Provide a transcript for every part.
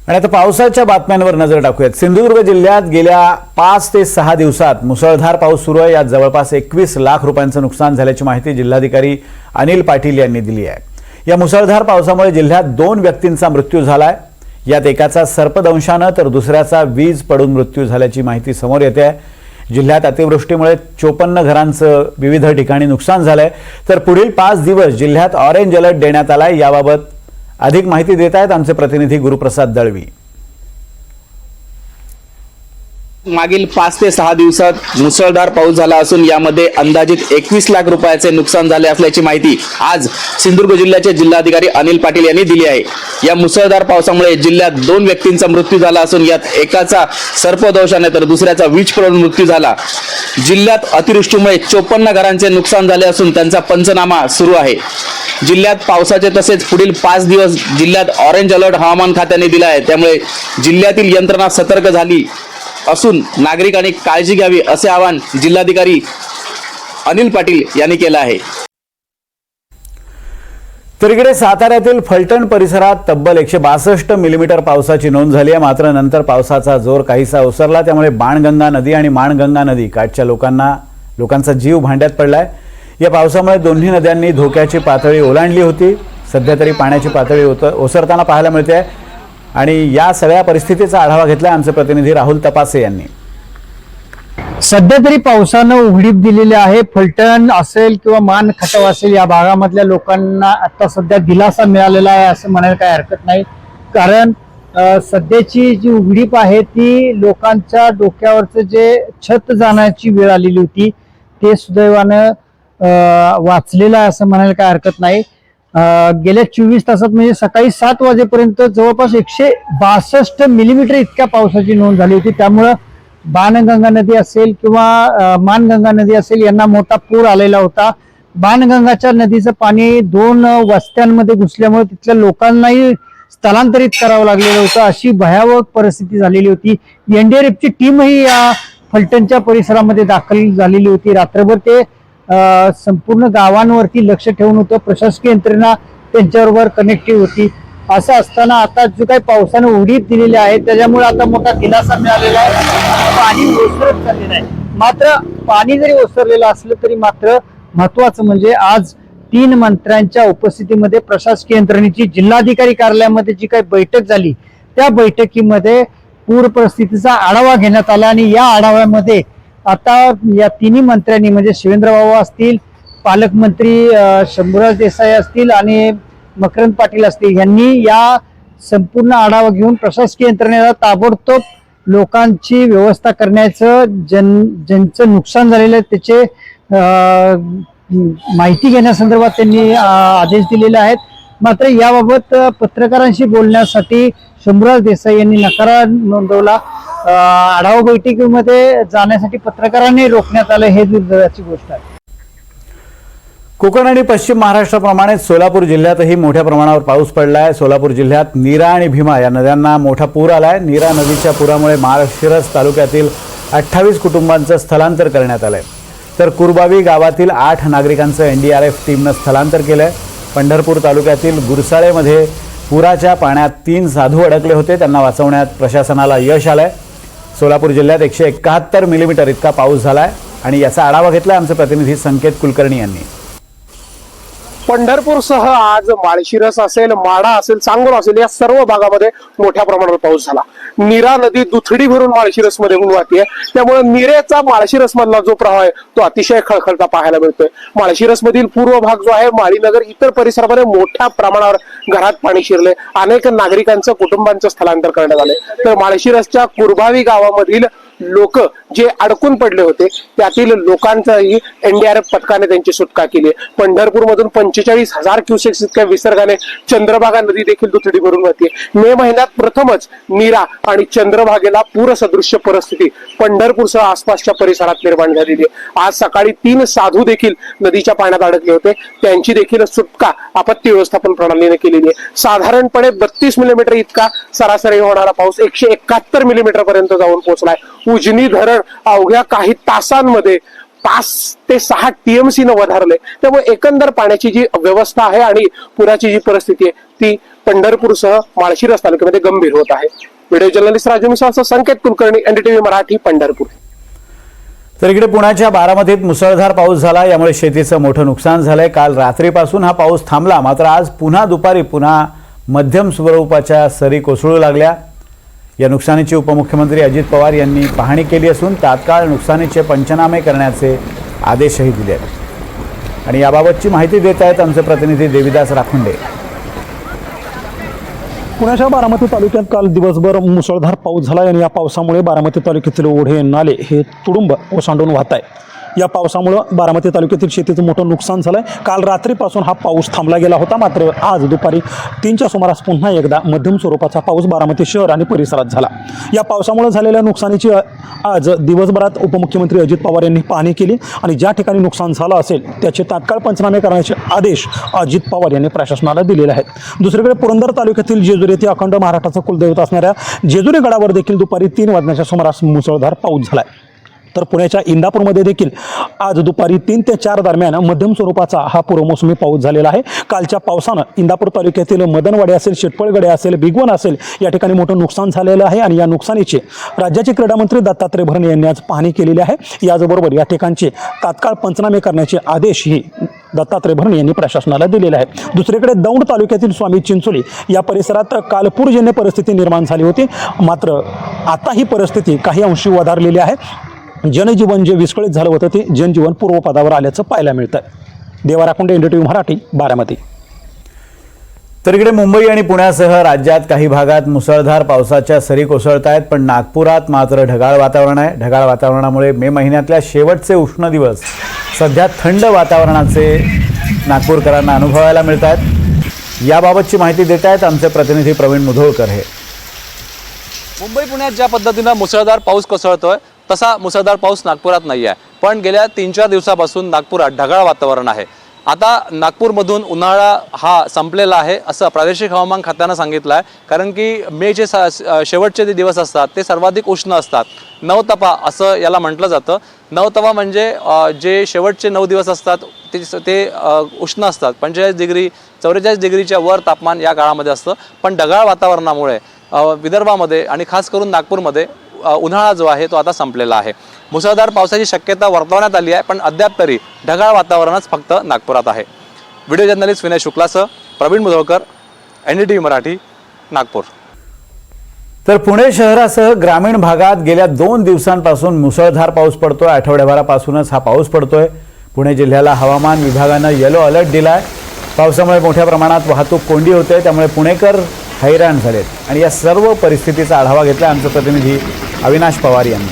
आणि आता पावसाच्या बातम्यांवर नजर टाकूयात। सिंधुदुर्ग जिल्ह्यात गेल्या 5 ते 6 दिवसात मुसळधार पाऊस सुरू आहे। यात जवळपास 21 लाख रुपयांचं नुकसान झाल्याची माहिती जिल्हाधिकारी अनिल पाटील यांनी दिली आहे। या मुसळधार पावसामुळे जिल्ह्यात 2 व्यक्तींचा मृत्यू झालाय। यात एकाचा सर्पदंशाने तर दुसऱ्याचा वीज पडून मृत्यू झाल्याची माहिती समोर येते आहे। जिल्ह्यात अतिवृष्टीमुळे 54 घरांचं विविध ठिकाणी नुकसान झालंय। तर पुढील 5 दिवस जिल्ह्यात ऑरेंज अलर्ट देण्यात आलाय। याबाबत अधिक माहिती देत आहेत आमचे प्रतिनिधी गुरुप्रसाद दळवी। मागील 5 ते 6 दिवसात मुसळधार पाऊस झाला असून यामध्ये अंदाजित 21 लाख रुपयाचे नुकसान झाले असल्याची माहिती आज सिंधुदुर्ग जिल्ह्याचे जिल्हाधिकारी अनिल पाटील यांनी दिली आहे। या मुसळधार पावसामुळे जिल्ह्यात 2 व्यक्तींचा मृत्यू झाला असून यात एकाचा सर्पदंशाने तर दुसऱ्याचा वीज पडून मृत्यू झाला। जिल्ह्यात अतिवृष्टीमुळे 54 घरांचे नुकसान झाले असून त्यांचा पंचनामा सुरू आहे। जिल्ह्यात पावसाचे तसेच पुढील 5 दिवस जिल्ह्यात ऑरेंज अलर्ट हवामान खात्याने दिला आहे। त्यामुळे जिल्ह्यातील यंत्रणा सतर्क झाली असून नागरिकांनी काळजी घ्यावी असे आवाहन जिल्हाधिकारी अनिल पाटील यांनी केलं आहे। तर इकडे साताऱ्यातील फलटण परिसरात तब्बल 162 मिलीमीटर पावसाची नोंद झाली आहे। मात्र नंतर पावसाचा जोर काहीसा ओसरला, त्यामुळे बाणगंगा नदी आणि माणगंगा नदी काठच्या लोकांचा जीव भांड्यात पडलाय। या पावसामुळे दोन्ही नद्यांनी धोक्याची पातळी ओलांडली होती। सध्या तरी पाण्याची पातळी ओसरताना पाहायला मिळते आणि या सगळ्या परिस्थितीचा आढावा घेतला आमचे प्रतिनिधी राहुल तपासे यांनी। सध्या तरी पावसानं उघडीप दिलेली आहे। फलटण असेल किंवा मान खटाव असेल या भागामधल्या लोकांना आता सध्या दिलासा मिळालेला आहे असं म्हणायला काही हरकत नाही। कारण सध्याची जी उघडीप आहे ती लोकांच्या डोक्यावरचं जे छत जाण्याची वेळ आलेली होती ते सुदैवानं वाचलेलं आहे असं म्हणायला काही हरकत नाही। गेल्या 24 तासात म्हणजे सकाळी 7 वाजेपर्यंत जवळपास 162 मिलीमीटर इतक्या पावसाची नोंद झाली होती। त्यामुळं बाणगंगा नदी असेल किंवा मानगंगा नदी असेल यांना मोठा पूर आलेला होता। बाणगंगाच्या नदीचं पाणी 2 वस्त्यांमध्ये घुसल्यामुळे तिथल्या लोकांनाही स्थलांतरित करावं लागलेलं होतं। अशी भयावह परिस्थिती झालेली होती। एनडीआरएफची टीमही या फलटणच्या परिसरामध्ये दाखल झालेली होती। रात्रभर ते संपूर्ण गावांवरती लक्ष ठेवून होतं। प्रशासकीय यंत्रणा त्यांच्याबरोबर कनेक्टिव्ह होती। असं असताना आता जो काही पावसाने उघडीप दिलेली आहे त्याच्यामुळे आता मोठा दिलासा मिळालेला आहे। पाणी ओसरत चाललेलं आहे। मात्र पाणी जरी ओसरलेलं असलं तरी मात्र महत्वाचं म्हणजे आज 3 मंत्र्यांच्या उपस्थितीमध्ये प्रशासकीय यंत्रणेची जिल्हाधिकारी कार्यालयामध्ये जी काही बैठक झाली त्या बैठकीमध्ये पूर परिस्थितीचा आढावा घेण्यात आला आणि या आढाव्यामध्ये आता या 3 मंत्र्यांनी म्हणजे शिवेंद्रबाबू असतील, पालकमंत्री शंभूराज देसाई असतील आणि मकरंद पाटील असतील यांनी या संपूर्ण आढावा घेऊन प्रशासकीय यंत्रणेला ताबडतोब लोकांची व्यवस्था करण्याचं ज्यांचं नुकसान झालेलं आहे त्याचे माहिती घेण्यासंदर्भात त्यांनी आदेश दिलेले आहेत। मात्र याबाबत पत्रकारांशी बोलण्यासाठी शंभूराज देसाई यांनी नकार नोंदवला। आढावा बैठकीमध्ये जाण्यासाठी पत्रकारांनी रोखण्यात आलं, हे दुर्दैवाची गोष्ट आहे। कोकण आणि पश्चिम महाराष्ट्राप्रमाणे सोलापूर जिल्ह्यातही मोठ्या प्रमाणावर पाऊस पडलाय। सोलापूर जिल्ह्यात नीरा आणि भीमा या नद्यांना मोठा पूर आलाय। नीरा नदीच्या पुरामुळे माळशिरस तालुक्यातील 28 कुटुंबांचं स्थलांतर करण्यात आलंय। तर कुरबावी गावातील 8 नागरिकांचं एनडीआरएफ टीमनं स्थलांतर केलंय। पंढरपूर तालुक्यातील गुरसाळेमध्ये पुराच्या पाण्यात 3 साधू अडकले होते, त्यांना वाचवण्यात प्रशासनाला यश आलंय। सोलापूर जिल्ह्यात 171 मिलीमीटर इतका पाऊस झालाय आणि याचा आढावा घेतलाय आमचे प्रतिनिधी संकेत कुलकर्णी यांनी। पंढरपूरसह आज माळशिरस असेल, माढा असेल, सांगोल असेल या सर्व भागामध्ये मोठ्या प्रमाणावर पाऊस झाला। नीरा नदी दुथडी भरून माळशिरस मध्ये वाहते, त्यामुळे नीरेचा माळशिरस मधला जो प्रवाह आहे तो अतिशय खळखळता पाहायला मिळतोय। माळशिरस मधील पूर्व भाग जो आहे माळीनगर इतर परिसरामध्ये मोठ्या प्रमाणावर घरात पाणी शिरले। अनेक नागरिकांचं कुटुंबांचं स्थलांतर करण्यात आले। तर माळशिरसच्या कुरबावी गावामधील लोक जे अडकून पडले होते त्यातील लोकांचाही एनडीआरएफ पथकाने त्यांची सुटका केली। पंढरपूर मधून 45,000 क्युसेक्स इतक्या विसर्गाने चंद्रभागा नदी देखील दुथडी भरून वाहते। मे महिन्यात प्रथमच नीरा आणि चंद्रभागेला पूरसदृश्य परिस्थिती पंढरपूरसह आसपासच्या परिसरात निर्माण झालेली आहे। आज सकाळी 3 साधू देखील नदीच्या पाण्यात अडकले होते, त्यांची देखील सुटका आपत्ती व्यवस्थापन प्रणालीने केलेली आहे। साधारणपणे 32 मिलीमीटर इतका सरासरी होणारा पाऊस 171 मिलीमीटर पर्यंत जाऊन पोहोचलाय। उजनी धरण अवघ्या काही तासांमध्ये 5 ते 6 TMC न वधारले. त्यामुळे एकंदर पाण्याची जी व्यवस्था आहे आणि पुराची जी परिस्थिती आहे ती पंढरपूरसह माळशिरस तालुक्यामध्ये गंभीर होत आहे. व्हिडिओ जर्नलिस्ट राजू मिसाळसह संकेत कुलकर्णी, NDTV मराठी, पंढरपूर. तर इकडे पुण्याच्या बारामतीत मुसळधार पाऊस झाला, यामुळे शेतीचं मोठं नुकसान झालंय. काल रात्रीपासून हा पाऊस थांबला, मात्र आज पुन्हा दुपारी मध्यम स्वरूपाच्या सरी कोसळू लागल्या. या नुकसानीची उपमुख्यमंत्री अजित पवार यांनी पाहणी केली असून तात्काळ नुकसानीचे पंचनामे करण्याचे आदेशही दिले आहेत. आणि याबाबतची माहिती देत आहेत आमचे प्रतिनिधी देविदास राखुंडे. पुण्याच्या बारामती तालुक्यात काल दिवसभर मुसळधार पाऊस झाला आणि या पावसामुळे बारामती तालुक्यातील ओढे नाले हे तुडुंब ओसांडून वाहत आहे. या पावसामुळे बारामती तालुक्यातील शेतीचं मोठं नुकसान झालं आहे. काल रात्रीपासून हा पाऊस थांबला गेला होता, मात्र आज दुपारी 3च्या सुमारास पुन्हा एकदा मध्यम स्वरूपाचा पाऊस बारामती शहर आणि परिसरात झाला. या पावसामुळे झालेल्या नुकसानीची आज दिवसभरात उपमुख्यमंत्री अजित पवार यांनी पाहणी केली आणि ज्या ठिकाणी नुकसान झालं असेल त्याचे तात्काळ पंचनामे करण्याचे आदेश अजित पवार यांनी प्रशासनाला दिलेले आहेत. दुसरीकडे पुरंदर तालुक्यातील जेजुरी येथे अखंड महाराष्ट्राचं कुलदैवत असणाऱ्या जेजुरी गडावर देखील दुपारी 3 वाजण्याच्या सुमारास मुसळधार पाऊस झाला आहे. तर पुण्याच्या इंदापूरमध्ये देखील आज दुपारी 3 ते 4 दरम्यान मध्यम स्वरूपाचा हा पूर्वमोसमी पाऊस झालेला आहे. कालच्या पावसानं इंदापूर तालुक्यातील मदनवाडी असेल, शेटपळगडे असेल, भिगवण असेल या ठिकाणी मोठं नुकसान झालेलं आहे आणि या नुकसानीची राज्याचे क्रीडा मंत्री दत्तात्रय भरणे यांनी आज पाहणी केलेली आहे. याचबरोबर या ठिकाणचे तात्काळ पंचनामे करण्याचे आदेशही दत्तात्रय भरणे यांनी प्रशासनाला दिलेले आहे. दुसरीकडे दौंड तालुक्यातील स्वामी चिंचोली या परिसरात काल पूरजन्य परिस्थिती निर्माण झाली होती, मात्र आता ही परिस्थिती काही अंशी वधारलेली आहे. जनजीवन जे विस्कळीत झालं होतं ते जनजीवन पूर्वपदावर आल्याचं पाहायला मिळतं. देवा राखुंडे, NDTV मराठी, बारामती. तर इकडे मुंबई आणि पुण्यासह राज्यात काही भागात मुसळधार पावसाच्या सरी कोसळत आहेत, पण नागपुरात मात्र ढगाळ वातावरण आहे. ढगाळ वातावरणामुळे मे महिन्यातल्या शेवटचे उष्ण दिवस सध्या थंड वातावरणाचे नागपूरकरांना अनुभवायला मिळत आहेत. याबाबतची माहिती देत आहेत आमचे प्रतिनिधी प्रवीण मुधोळकर. हे मुंबई पुण्यात ज्या पद्धतीनं मुसळधार पाऊस कोसळतोय तसा मुसळधार पाऊस नागपुरात नाही आहे, पण गेल्या 3-4 दिवसापासून नागपुरात ढगाळ वातावरण आहे. आता नागपूरमधून उन्हाळा हा संपलेला आहे असं प्रादेशिक हवामान खात्यानं सांगितलं आहे, कारण की मेचे शेवटचे जे दिवस असतात ते सर्वाधिक उष्ण असतात. नवतपा असं याला म्हटलं जातं. नवतपा म्हणजे जे शेवटचे 9 दिवस असतात ते उष्ण असतात. 45 डिग्री 44 डिग्रीच्या वर तापमान या काळामध्ये असतं. पण ढगाळ वातावरणामुळे विदर्भामध्ये आणि खास करून नागपूरमध्ये उन्हाळा जो आहे तो आता संपलेला आहे. मुसळधार पावसाची शक्यता वर्तवण्यात आली आहे, पण अद्याप तरी ढगाळ वातावरणच फक्त नागपुरात आहे. व्हिडिओ जर्नलिस्ट विनय शुक्लासह प्रवीण मुधोळकर, NDTV मराठी, नागपूर. तर पुणे शहरासह ग्रामीण भागात गेल्या 2 दिवसांपासून मुसळधार पाऊस पडतोय. आठवड्याभरापासूनच हा पाऊस पडतोय. पुणे जिल्ह्याला हवामान विभागानं येलो अलर्ट दिलाय. पावसामुळे मोठ्या प्रमाणात वाहतूक कोंडी होते, त्यामुळे पुणेकर हैराण झालेत आणि या सर्व परिस्थितीचा आढावा घेतला आमचे प्रतिनिधी अविनाश पवार यांनी.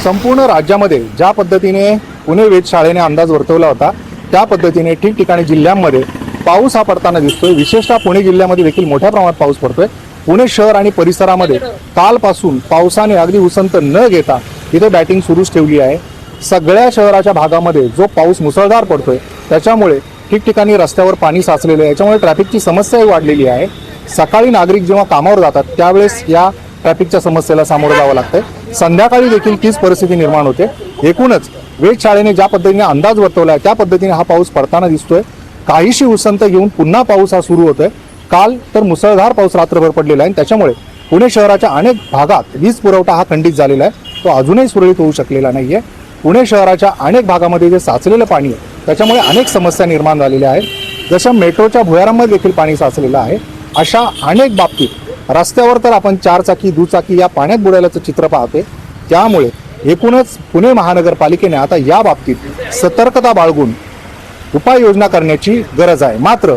संपूर्ण राज्यामध्ये ज्या पद्धतीने पुणे वेधशाळेने अंदाज वर्तवला होता त्या पद्धतीने ठिकठिकाणी जिल्ह्यांमध्ये पाऊस हा पडताना दिसतोय. विशेषतः पुणे जिल्ह्यामध्ये देखील मोठ्या प्रमाणात पाऊस पडतोय. पुणे शहर आणि परिसरामध्ये कालपासून पावसाने अगदी उसंत न घेता इथे बॅटिंग सुरूच ठेवली आहे. सगळ्या शहराच्या भागामध्ये जो पाऊस मुसळधार पडतोय त्याच्यामुळे ठिकठिकाणी रस्त्यावर पाणी साचलेलं आहे. याच्यामुळे ट्रॅफिकची समस्याही वाढलेली आहे. सकाळी नागरिक जेव्हा कामावर जातात त्यावेळेस या ट्रॅफिकच्या समस्येला सामोरं जावं लागतंय. संध्याकाळी देखील तीच परिस्थिती निर्माण होते. एकूणच वेधशाळेने ज्या पद्धतीने अंदाज वर्तवला आहे त्या पद्धतीने हा पाऊस पडताना दिसतोय. काहीशी उसंत घेऊन पुन्हा पाऊस हा सुरू होतोय. काल तर मुसळधार पाऊस रात्रभर पडलेला आहे आणि त्याच्यामुळे पुणे शहराच्या अनेक भागात वीज पुरवठा हा खंडित झालेला आहे. तो अजूनही सुरळीत होऊ शकलेला नाहीये. पुणे शहराच्या अनेक भागामध्ये जे साचलेलं पाणी आहे त्याच्यामुळे अनेक समस्या निर्माण झालेल्या आहेत. जशा मेट्रोच्या भुयारांमध्ये देखील पाणी साचलेलं आहे. अशा अनेक बाबतीत रस्त्यावर तर आपण 4 चाकी दुचाकी या पाण्यात बुडायलाचं चित्र पाहते. त्यामुळे एकूणच पुणे महानगरपालिकेने आता या बाबतीत सतर्कता बाळगून उपाययोजना करण्याची गरज आहे. मात्र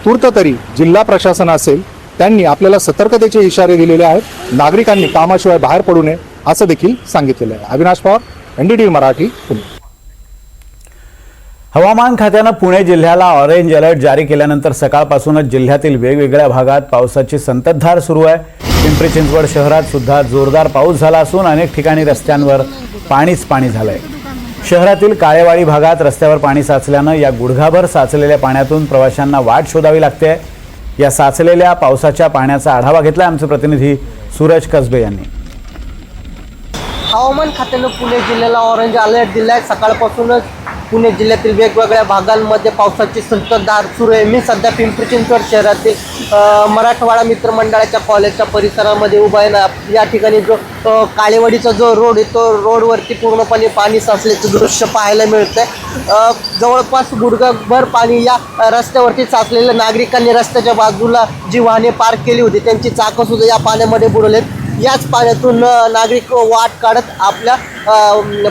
तूर्त तरी जिल्हा प्रशासन असेल त्यांनी आपल्याला सतर्कतेचे इशारे दिलेले आहेत. नागरिकांनी कामाशिवाय बाहेर पडू नये असं देखील सांगितलेलं आहे. अविनाश पवार, NDTV मराठी, पुणे. हवामान खात्यानं पुणे जिल्ह्याला ऑरेंज अलर्ट जारी केल्यानंतर सकाळपासूनच जिल्ह्यातील वेगवेगळ्या भागात पावसाची संततधार सुरू आहे. पिंपरी चिंचवड शहरात सुद्धा जोरदार पाऊस झाला असून अनेक ठिकाणी रस्त्यांवर पाणीच पाणी झालंय. शहरातील काळेवाडी भागात रस्त्यावर पाणी साचल्यानं या गुडघाभर साचलेल्या पाण्यातून प्रवाशांना वाट शोधावी लागते. या साचलेल्या पावसाच्या पाण्याचा आढावा घेतला आमचे प्रतिनिधी सूरज कसबे यांनी. हवामान खात्यानं पुणे जिल्ह्याला ऑरेंज अलर्ट दिला आहे. सकाळपासूनच पुणे जिल्ह्यातील वेगवेगळ्या भागांमध्ये पावसाची संततधार सुरू आहे. मी सध्या पिंपरी चिंचवड शहरातील मराठवाडा मित्र मंडळाच्या कॉलेजच्या परिसरामध्ये उभा आहे ना. या ठिकाणी जो काळेवाडीचा जो रोड आहे तो रोडवरती पूर्णपणे पाणी साचल्याचं दृश्य पाहायला मिळतंय. जवळपास गुडघाभर पाणी या रस्त्यावरती साचलेल्या नागरिकांनी रस्त्याच्या बाजूला जी वाहने पार्क केली होती त्यांची चाकं सुद्धा या पाण्यामध्ये बुडवलेत. याच पाण्यातून नागरिक वाट काढत आपल्या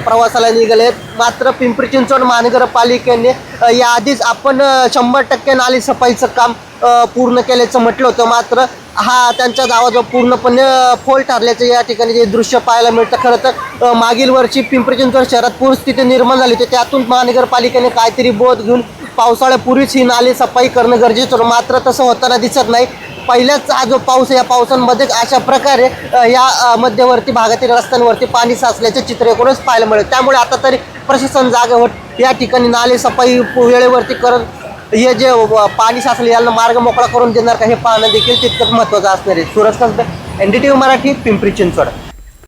प्रवासाला निघाले. मात्र पिंपरी चिंचवड महानगरपालिकेने याआधीच आपण 100% नाली सफाईचं काम पूर्ण केल्याचं म्हटलं होतं. मात्र हा त्यांचा दावा जो पूर्णपणे फोल ठरल्याचं या ठिकाणी जे दृश्य पाहायला मिळतं. खरं तर मागील वर्षी पिंपरी चिंचवड शहरात पूरस्थिती निर्माण झाली होती. त्यातून महानगरपालिकेने काहीतरी बोध घेऊन पावसाळ्यापूर्वीच ही नाली सफाई करणं गरजेचं होतं. मात्र तसं होताना दिसत नाही. पहिल्याच हा जो पाऊस आहे या पावसांमध्ये अशा प्रकारे या मध्यवर्ती भागातील रस्त्यांवरती पाणी साचल्याचे चित्र एकूणच पाहायला मिळेल. त्यामुळे आता तरी प्रशासन जागे होत या ठिकाणी नाले सफाई वेळेवरती करत हे जे पाणी साचले यांना मार्ग मोकळा करून देणार का हे पाहणं देखील तितकंच महत्त्वाचं असणार आहे. सुरज कसबे, NDTV मराठी, पिंपरी चिंचवड.